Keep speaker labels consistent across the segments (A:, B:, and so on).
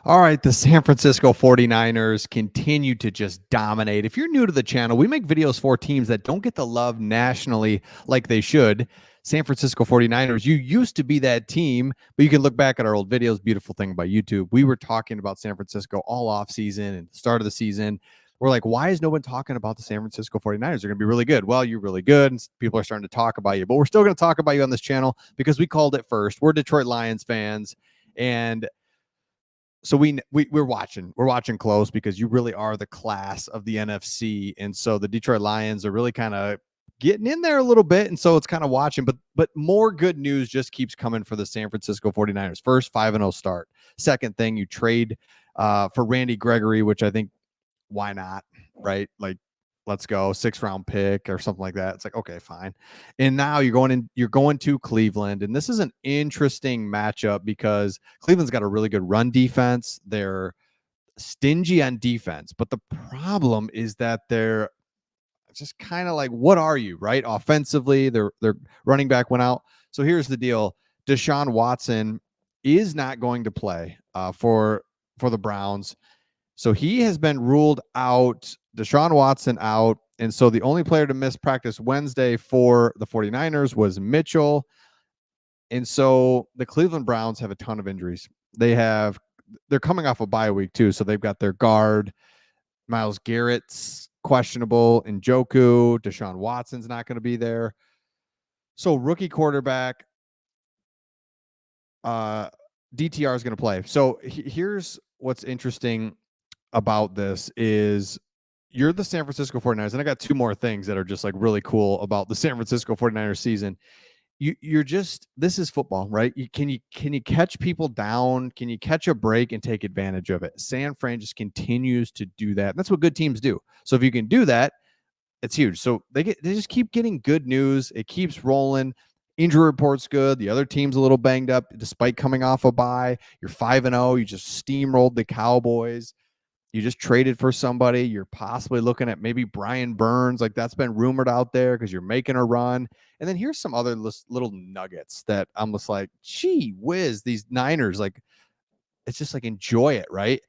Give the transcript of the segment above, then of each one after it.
A: All right, the San Francisco 49ers continue to just dominate. If you're new to the channel, we make videos for teams that don't get the love nationally like they should. San Francisco 49ers, you used to be that team, but you can look back at our old videos. Beautiful thing about YouTube. We were talking about San Francisco all off season and the start of the season. We're like, why is no one talking about the San Francisco 49ers? They're going to be really good. Well, you're really good, and people are starting to talk about you, but we're still going to talk about you on this channel because we called it first. We're Detroit Lions fans, and so we're watching close because you really are the class of the NFC, and so the Detroit Lions are really kind of getting in there a little bit, and so it's kind of watching, but more good news just keeps coming for the San Francisco 49ers. First 5-0 start. Second thing, you trade for Randy Gregory, which I think, why not, right? Like, let's go, 6th-round pick or something like that. It's like, okay, fine. And now you're going to Cleveland, and this is an interesting matchup because Cleveland's got a really good run defense. They're stingy on defense, but the problem is that they're just kind of like, what are you, right? Offensively, their running back went out. So here's the deal: Deshaun Watson is not going to play for the Browns. So he has been ruled out, Deshaun Watson out. And so the only player to miss practice Wednesday for the 49ers was Mitchell. And so the Cleveland Browns have a ton of injuries. They're coming off a bye week too. So they've got their guard, Myles Garrett's questionable, Njoku, Deshaun Watson's not going to be there. So rookie quarterback, DTR is going to play. So here's what's interesting about this is you're the San Francisco 49ers, and I got two more things that are just like really cool about the San Francisco 49ers season. You're just, this is football, right? Can you catch people down? Can you catch a break and take advantage of it? San Fran just continues to do that. That's what good teams do. So if you can do that, it's huge. So they just keep getting good news. It keeps rolling. Injury report's good. The other team's a little banged up despite coming off a bye. You're 5-0. You just steamrolled the Cowboys. You just traded for somebody. You're possibly looking at maybe Brian Burns. Like, that's been rumored out there because you're making a run. And then here's some other little nuggets that I'm just like, gee whiz, these Niners, like, it's just like, enjoy it, right?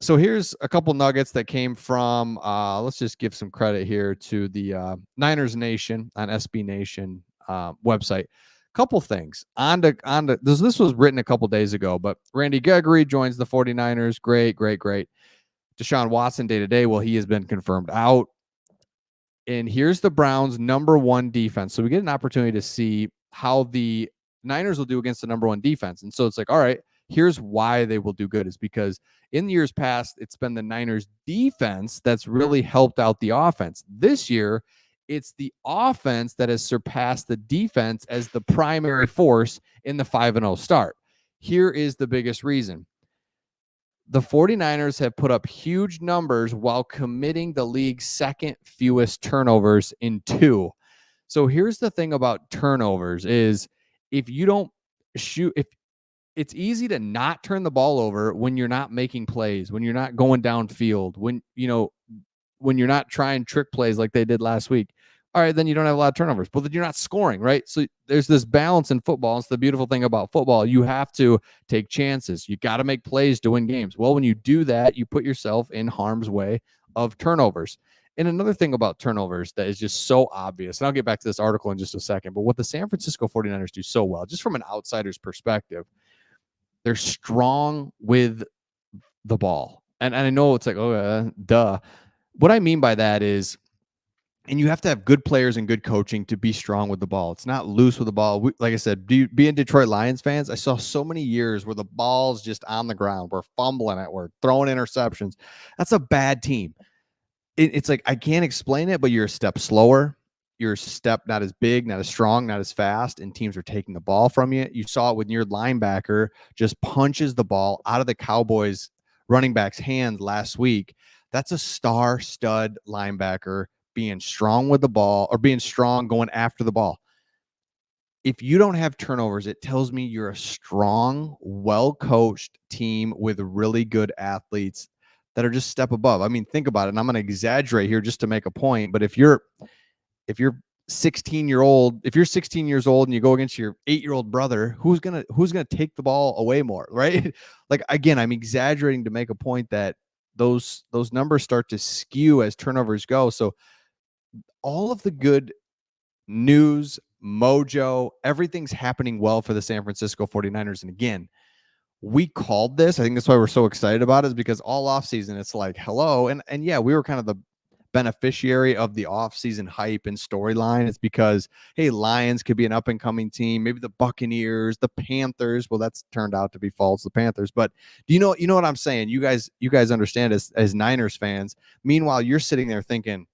A: So here's a couple nuggets that came from, let's just give some credit here to the Niners Nation on SB Nation website. Couple things on this was written a couple days ago, but Randy Gregory joins the 49ers. Great. Deshaun Watson day to day. Well, he has been confirmed out. And here's the Browns' number one defense. So we get an opportunity to see how the Niners will do against the number one defense. And so it's like, all right, here's why they will do good is because in years past, it's been the Niners defense that's really helped out the offense. This year, it's the offense that has surpassed the defense as the primary force in the 5-0 start. Here is the biggest reason. The 49ers have put up huge numbers while committing the league's second fewest turnovers in 2. So here's the thing about turnovers is if you don't shoot, if it's easy to not turn the ball over when you're not making plays, when you're not going downfield, when you're not trying trick plays like they did last week. All right, then you don't have a lot of turnovers, but then you're not scoring, right? So there's this balance in football. It's the beautiful thing about football. You have to take chances. You got to make plays to win games. Well, when you do that, you put yourself in harm's way of turnovers. And another thing about turnovers that is just so obvious, and I'll get back to this article in just a second, but what the San Francisco 49ers do so well, just from an outsider's perspective, they're strong with the ball. And I know it's like, duh. What I mean by that is, and you have to have good players and good coaching to be strong with the ball. It's not loose with the ball. Like I said, being Detroit Lions fans, I saw so many years where the ball's just on the ground. We're fumbling it. We're throwing interceptions. That's a bad team. It's like, I can't explain it, but you're a step slower. You're a step not as big, not as strong, not as fast, and teams are taking the ball from you. You saw it when your linebacker just punches the ball out of the Cowboys running back's hands last week. That's a star stud linebacker being strong with the ball or being strong going after the ball. If you don't have turnovers, it tells me you're a strong, well-coached team with really good athletes that are just step above. I mean, think about it. And I'm going to exaggerate here just to make a point, but if you're 16-year-old, if you're 16 years old and you go against your 8-year-old brother, who's gonna take the ball away more, right? Like, again, I'm exaggerating to make a point that those numbers start to skew as turnovers go. So all of the good news, mojo, everything's happening well for the San Francisco 49ers. And again, we called this. I think that's why we're so excited about it, is because all offseason it's like, hello. And yeah, we were kind of the beneficiary of the offseason hype and storyline. It's because, hey, Lions could be an up and coming team, maybe the Buccaneers, the Panthers. Well, that's turned out to be false, the Panthers. But do you know what I'm saying? You guys understand as Niners fans. Meanwhile, you're sitting there thinking,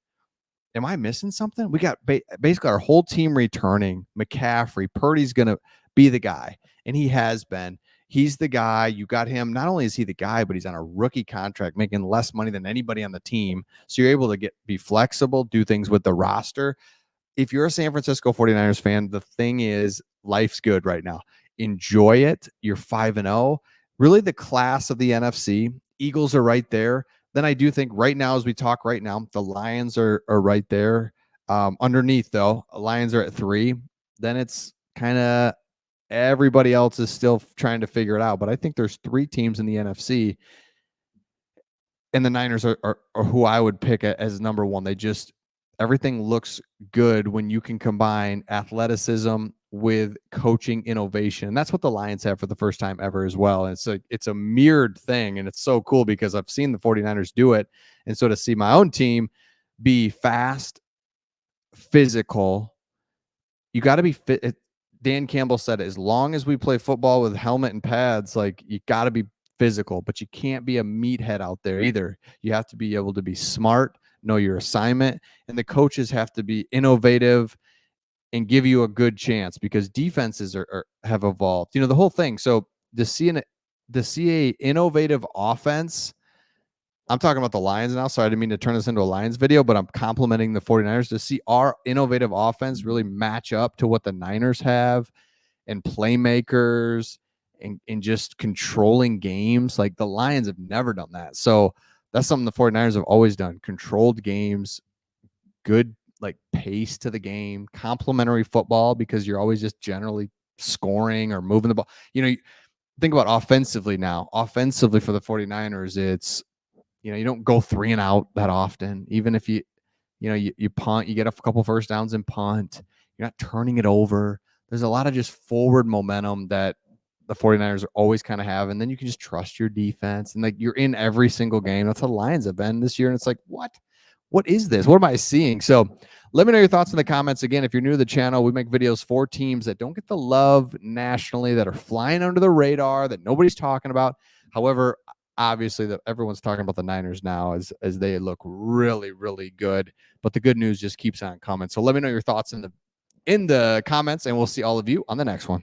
A: am I missing something? We got basically our whole team returning. McCaffrey, Purdy's going to be the guy, and he has been. He's the guy. You got him. Not only is he the guy, but he's on a rookie contract, making less money than anybody on the team. So you're able to be flexible, do things with the roster. If you're a San Francisco 49ers fan, the thing is, life's good right now. Enjoy it. You're 5-0. Really the class of the NFC. Eagles are right there. Then I do think right now, as we talk right now, the Lions are right there. Underneath, though, Lions are at 3. Then it's kind of everybody else is still trying to figure it out. But I think there's 3 teams in the NFC, and the Niners are who I would pick as number 1. They just, everything looks good when you can combine athleticism with coaching innovation. And that's what the Lions have for the first time ever as well. And it's a mirrored thing. And it's so cool because I've seen the 49ers do it. And so to see my own team be fast, physical, you got to be fit. Dan Campbell said, as long as we play football with helmet and pads, like, you got to be physical, but you can't be a meathead out there either. You have to be able to be smart, know your assignment, and the coaches have to be innovative and give you a good chance, because defenses have evolved. You know, the whole thing. So to see a innovative offense, I'm talking about the Lions now, so I didn't mean to turn this into a Lions video, but I'm complimenting the 49ers to see our innovative offense really match up to what the Niners have, and playmakers, and just controlling games. Like, the Lions have never done that. So that's something the 49ers have always done. Controlled games, good, like, pace to the game, complementary football, because you're always just generally scoring or moving the ball. You know, think about offensively now. Offensively for the 49ers, it's, you don't go 3 and out that often. Even if you punt, you get a couple first downs and punt. You're not turning it over. There's a lot of just forward momentum that the 49ers always kind of have. And then you can just trust your defense. And, like, you're in every single game. That's how the Lions have been this year. And it's like, what is this? What am I seeing? So let me know your thoughts in the comments. Again, if you're new to the channel, we make videos for teams that don't get the love nationally, that are flying under the radar, that nobody's talking about. However, obviously that everyone's talking about the Niners now as they look really, really good. But the good news just keeps on coming. So let me know your thoughts in the comments, and we'll see all of you on the next one.